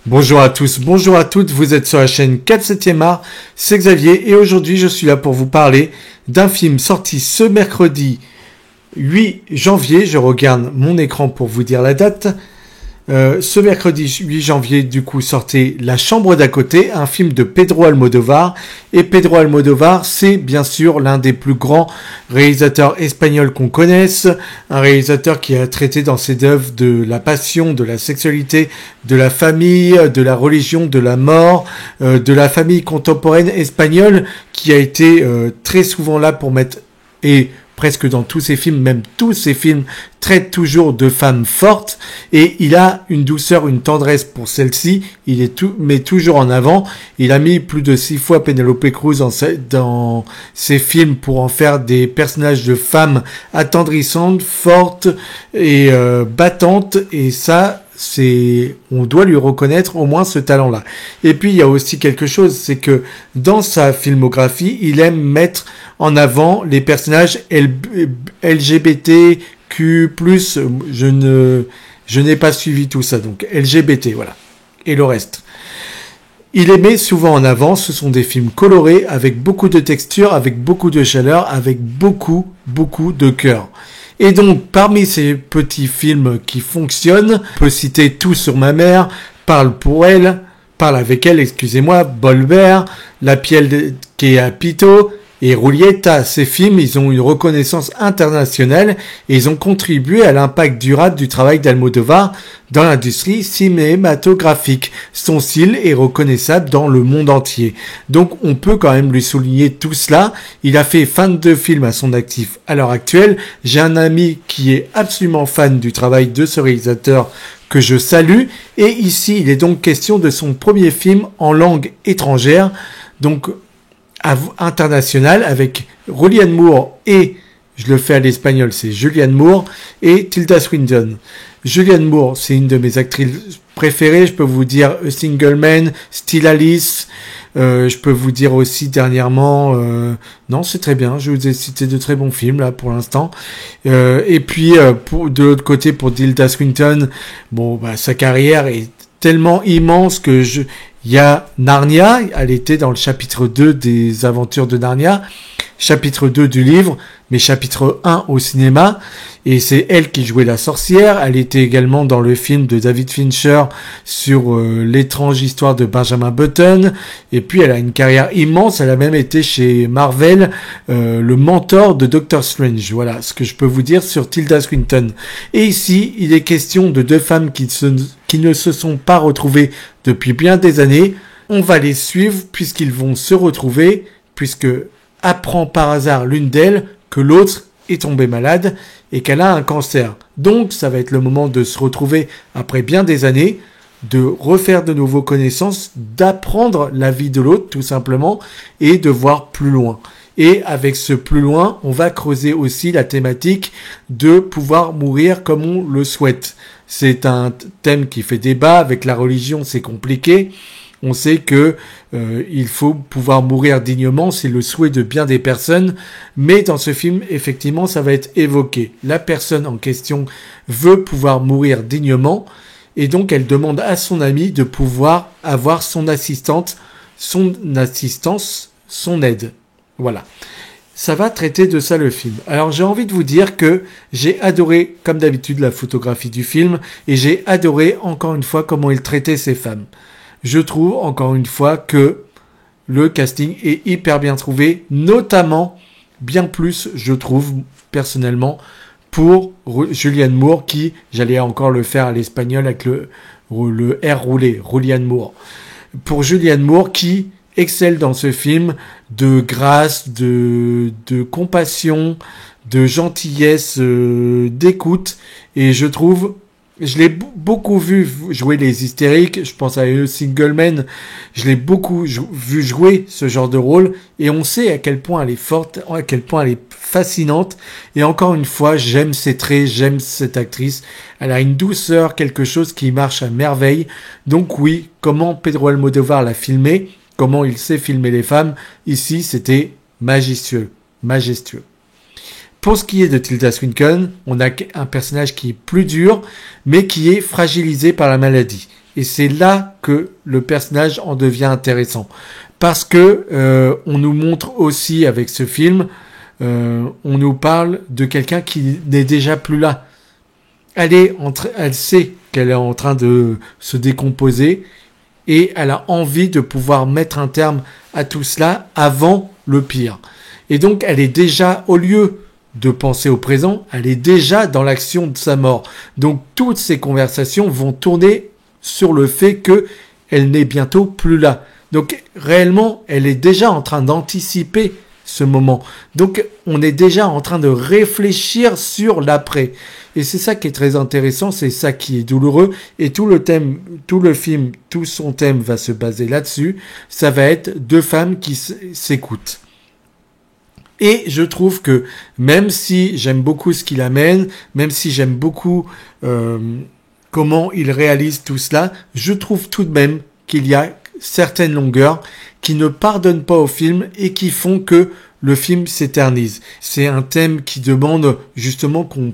Bonjour à tous, bonjour à toutes, vous êtes sur la chaîne 4/7e art, c'est Xavier et aujourd'hui je suis là pour vous parler d'un film sorti ce mercredi 8 janvier, je regarde mon écran pour vous dire la date. Ce mercredi 8 janvier, du coup, sortait La Chambre d'à côté, un film de Pedro Almodovar. Et Pedro Almodovar, c'est bien sûr l'un des plus grands réalisateurs espagnols qu'on connaisse. Un réalisateur qui a traité dans ses œuvres de la passion, de la sexualité, de la famille, de la religion, de la mort, de la famille contemporaine espagnole, qui a été très souvent là pour mettre... et presque dans tous ses films, même tous ses films traitent toujours de femmes fortes et il a une douceur, une tendresse pour celle-ci. Il est met toujours en avant. Il a mis plus de 6 fois Penélope Cruz dans ses films pour en faire des personnages de femmes attendrissantes, fortes et battantes. Et ça, on doit lui reconnaître au moins ce talent-là. Et puis il y a aussi quelque chose, c'est que dans sa filmographie, il aime mettre en avant les personnages LGBTQ+, je n'ai pas suivi tout ça, donc LGBT, voilà, et le reste. Il les met souvent en avant, ce sont des films colorés, avec beaucoup de texture, avec beaucoup de chaleur, avec beaucoup de cœur. Et donc, parmi ces petits films qui fonctionnent, on peut citer Tout sur ma mère, Parle avec elle, excusez-moi, Bolbert, La piel qui est à Pito, et Rulieta. Ces films, ils ont une reconnaissance internationale et ils ont contribué à l'impact durable du travail d'Almodovar dans l'industrie cinématographique. Son style est reconnaissable dans le monde entier. Donc, on peut quand même lui souligner tout cela. Il a fait 22 films à son actif à l'heure actuelle. J'ai un ami qui est absolument fan du travail de ce réalisateur que je salue. Et ici, il est donc question de son premier film en langue étrangère. Donc, international avec Julianne Moore et, je le fais à l'espagnol, c'est Julianne Moore et Tilda Swinton. Julianne Moore, c'est une de mes actrices préférées, je peux vous dire A Single Man, Still Alice, je peux vous dire aussi dernièrement, non c'est très bien, je vous ai cité de très bons films là pour l'instant, et puis de l'autre côté pour Tilda Swinton, bon bah sa carrière est tellement immense que il y a Narnia, elle était dans le chapitre 2 des aventures de Narnia, chapitre 2 du livre, mais chapitre 1 au cinéma, et c'est elle qui jouait la sorcière. Elle était également dans le film de David Fincher sur l'étrange histoire de Benjamin Button, et puis elle a une carrière immense, elle a même été chez Marvel, le mentor de Doctor Strange. Voilà ce que je peux vous dire sur Tilda Swinton. Et ici, il est question de deux femmes qui ne se sont pas retrouvées depuis bien des années. On va les suivre puisqu'ils vont se retrouver, puisque apprend par hasard l'une d'elles que l'autre est tombée malade et qu'elle a un cancer. Donc, ça va être le moment de se retrouver après bien des années, de refaire de nouveau connaissance, d'apprendre la vie de l'autre, tout simplement, et de voir plus loin. Et avec ce plus loin, on va creuser aussi la thématique de pouvoir mourir comme on le souhaite. C'est un thème qui fait débat. Avec la religion, c'est compliqué. On sait que il faut pouvoir mourir dignement, c'est le souhait de bien des personnes, mais dans ce film, effectivement, ça va être évoqué. La personne en question veut pouvoir mourir dignement, et donc elle demande à son ami de pouvoir avoir son assistante, son assistance, son aide. Voilà. Ça va traiter de ça le film. Alors j'ai envie de vous dire que j'ai adoré, comme d'habitude, la photographie du film, et j'ai adoré, encore une fois, comment il traitait ces femmes. Je trouve, encore une fois, que le casting est hyper bien trouvé, notamment, bien plus, je trouve, personnellement, pour Julianne Moore, qui, j'allais encore le faire à l'espagnol avec le R roulé, Julianne Moore. Pour Julianne Moore, qui excelle dans ce film de grâce, de compassion, de gentillesse, d'écoute, et je trouve... Je l'ai beaucoup vu jouer les hystériques, je pense à A Single Man, je l'ai beaucoup vu jouer ce genre de rôle, et on sait à quel point elle est forte, à quel point elle est fascinante, et encore une fois, j'aime ses traits, j'aime cette actrice, elle a une douceur, quelque chose qui marche à merveille, donc oui, comment Pedro Almodovar l'a filmé, comment il sait filmer les femmes, ici c'était majestueux. Pour ce qui est de Tilda Swinton, on a un personnage qui est plus dur, mais qui est fragilisé par la maladie. Et c'est là que le personnage en devient intéressant. Parce que on nous montre aussi avec ce film, on nous parle de quelqu'un qui n'est déjà plus là. Elle sait qu'elle est en train de se décomposer et elle a envie de pouvoir mettre un terme à tout cela avant le pire. Et donc elle est déjà, au lieu de penser au présent, elle est déjà dans l'action de sa mort. Donc toutes ces conversations vont tourner sur le fait que elle n'est bientôt plus là. Donc réellement, elle est déjà en train d'anticiper ce moment. Donc on est déjà en train de réfléchir sur l'après. Et c'est ça qui est très intéressant, c'est ça qui est douloureux. Et tout le film, tout son thème va se baser là-dessus. Ça va être deux femmes qui s'écoutent. Et je trouve que même si j'aime beaucoup ce qu'il amène, même si j'aime beaucoup comment il réalise tout cela, je trouve tout de même qu'il y a certaines longueurs qui ne pardonnent pas au film et qui font que le film s'éternise. C'est un thème qui demande justement qu'on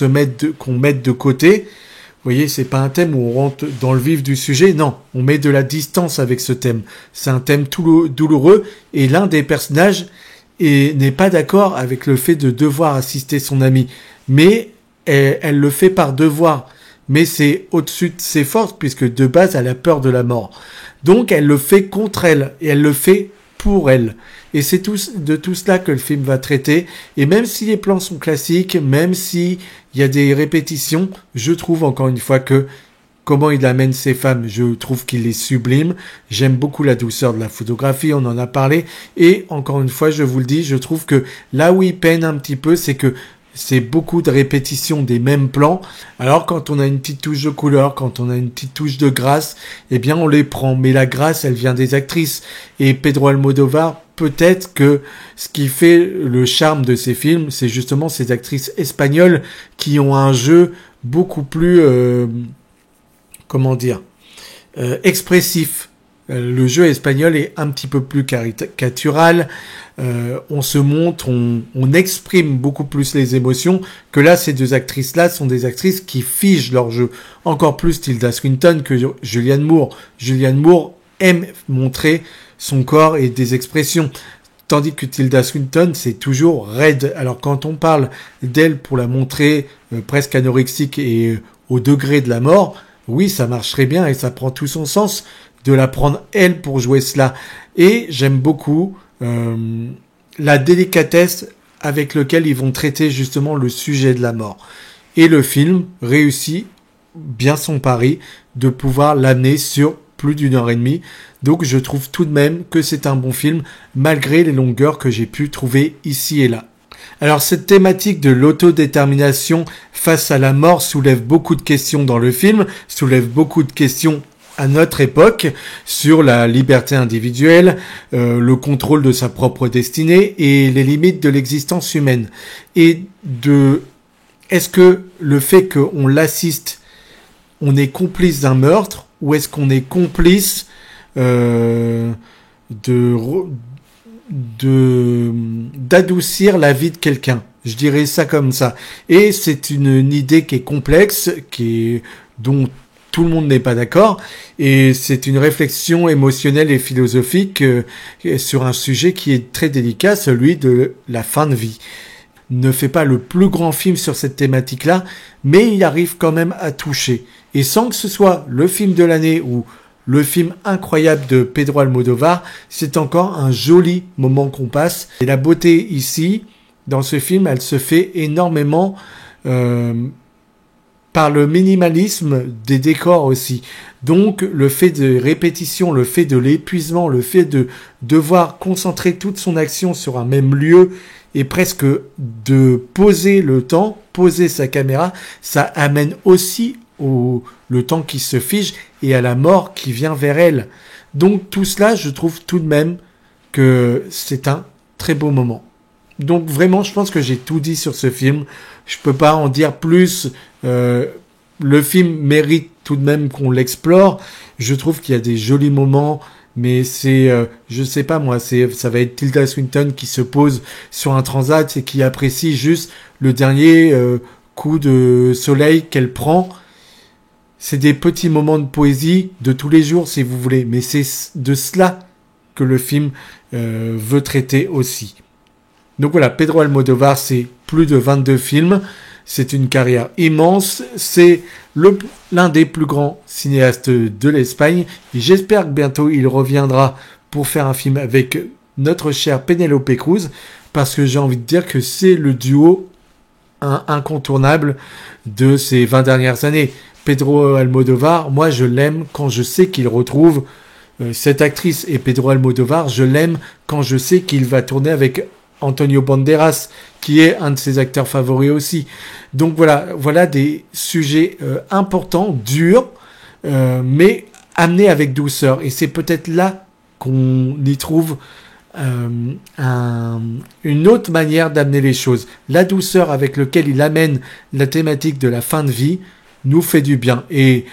mette de côté. Vous voyez, c'est pas un thème où on rentre dans le vif du sujet. Non, on met de la distance avec ce thème. C'est un thème douloureux et l'un des personnages n'est pas d'accord avec le fait de devoir assister son ami. Mais elle le fait par devoir. Mais c'est au-dessus de ses forces puisque de base, elle a peur de la mort. Donc, elle le fait contre elle et elle le fait pour elle. Et c'est de tout cela que le film va traiter. Et même si les plans sont classiques, même s'il y a des répétitions, je trouve encore une fois que comment il amène ces femmes, je trouve qu'il est sublime. J'aime beaucoup la douceur de la photographie, on en a parlé. Et encore une fois, je vous le dis, je trouve que là où il peine un petit peu, c'est que c'est beaucoup de répétitions des mêmes plans. Alors quand on a une petite touche de couleur, quand on a une petite touche de grâce, eh bien on les prend. Mais la grâce, elle vient des actrices. Et Pedro Almodóvar, peut-être que ce qui fait le charme de ces films, c'est justement ces actrices espagnoles qui ont un jeu beaucoup plus, expressif. Le jeu espagnol est un petit peu plus caricatural. On se montre, on exprime beaucoup plus les émotions que là, ces deux actrices-là sont des actrices qui figent leur jeu. Encore plus Tilda Swinton que Julianne Moore. Julianne Moore aime montrer son corps et des expressions. Tandis que Tilda Swinton, c'est toujours raide. Alors quand on parle d'elle pour la montrer presque anorexique et au degré de la mort, oui, ça marcherait bien et ça prend tout son sens de la prendre elle pour jouer cela. Et j'aime beaucoup la délicatesse avec laquelle ils vont traiter justement le sujet de la mort. Et le film réussit bien son pari de pouvoir l'amener sur plus d'1h30. Donc je trouve tout de même que c'est un bon film malgré les longueurs que j'ai pu trouver ici et là. Alors cette thématique de l'autodétermination face à la mort soulève beaucoup de questions dans le film, soulève beaucoup de questions à notre époque sur la liberté individuelle, le contrôle de sa propre destinée et les limites de l'existence humaine. Et est-ce que le fait qu'on l'assiste, on est complice d'un meurtre ou est-ce qu'on est complice d'adoucir la vie de quelqu'un? Je dirais ça comme ça. Et c'est une idée qui est complexe, dont tout le monde n'est pas d'accord, et c'est une réflexion émotionnelle et philosophique sur un sujet qui est très délicat, celui de la fin de vie. Ne fait pas le plus grand film sur cette thématique-là, mais il arrive quand même à toucher. Et sans que ce soit le film de l'année ou le film incroyable de Pedro Almodóvar, c'est encore un joli moment qu'on passe. Et la beauté ici, dans ce film, elle se fait énormément par le minimalisme des décors aussi. Donc le fait de répétition, le fait de l'épuisement, le fait de devoir concentrer toute son action sur un même lieu et presque de poser le temps, poser sa caméra, ça amène aussi le temps qui se fige et à la mort qui vient vers elle. Donc tout cela, je trouve tout de même que c'est un très beau moment. Donc vraiment, je pense que j'ai tout dit sur ce film. Je peux pas en dire plus. Le film mérite tout de même qu'on l'explore. Je trouve qu'il y a des jolis moments, mais c'est, je sais pas moi, ça va être Tilda Swinton qui se pose sur un transat et qui apprécie juste le dernier coup de soleil qu'elle prend. c'est des petits moments de poésie de tous les jours, si vous voulez. Mais c'est de cela que le film veut traiter aussi. Donc voilà, Pedro Almodóvar, c'est plus de 22 films. C'est une carrière immense. C'est l'un des plus grands cinéastes de l'Espagne. Et j'espère que bientôt il reviendra pour faire un film avec notre chère Penélope Cruz. Parce que j'ai envie de dire que c'est le duo incontournable de ces 20 dernières années. Pedro Almodóvar, moi je l'aime quand je sais qu'il retrouve cette actrice. Et Pedro Almodóvar, je l'aime quand je sais qu'il va tourner avec Antonio Banderas, qui est un de ses acteurs favoris aussi. Donc voilà des sujets importants, durs, mais amenés avec douceur. Et c'est peut-être là qu'on y trouve une autre manière d'amener les choses. La douceur avec laquelle il amène la thématique de la fin de vie nous fait du bien. Et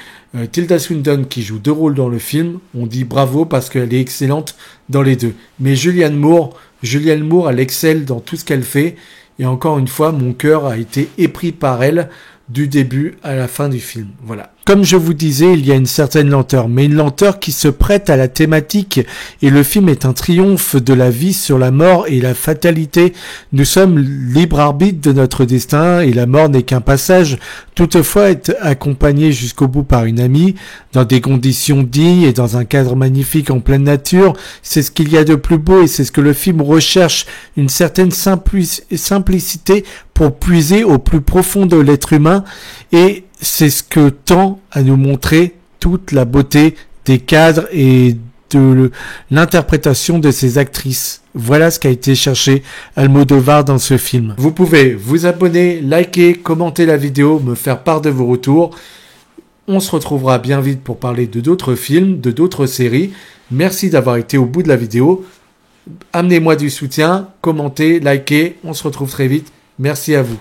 Tilda Swinton, qui joue 2 rôles dans le film, on dit bravo parce qu'elle est excellente dans les 2. Mais Julianne Moore, elle excelle dans tout ce qu'elle fait. Et encore une fois, mon cœur a été épris par elle du début à la fin du film. Voilà. Comme je vous disais, il y a une certaine lenteur, mais une lenteur qui se prête à la thématique, et le film est un triomphe de la vie sur la mort et la fatalité. Nous sommes libre arbitre de notre destin, et la mort n'est qu'un passage. Toutefois, être accompagné jusqu'au bout par une amie, dans des conditions dignes et dans un cadre magnifique en pleine nature, c'est ce qu'il y a de plus beau, et c'est ce que le film recherche, une certaine simplicité pour puiser au plus profond de l'être humain, et c'est ce que tend à nous montrer toute la beauté des cadres et de l'interprétation de ces actrices. Voilà ce qu'a été cherché Almodóvar dans ce film. Vous pouvez vous abonner, liker, commenter la vidéo, me faire part de vos retours. On se retrouvera bien vite pour parler de d'autres films, de d'autres séries. Merci d'avoir été au bout de la vidéo. Amenez-moi du soutien, commentez, likez. On se retrouve très vite. Merci à vous.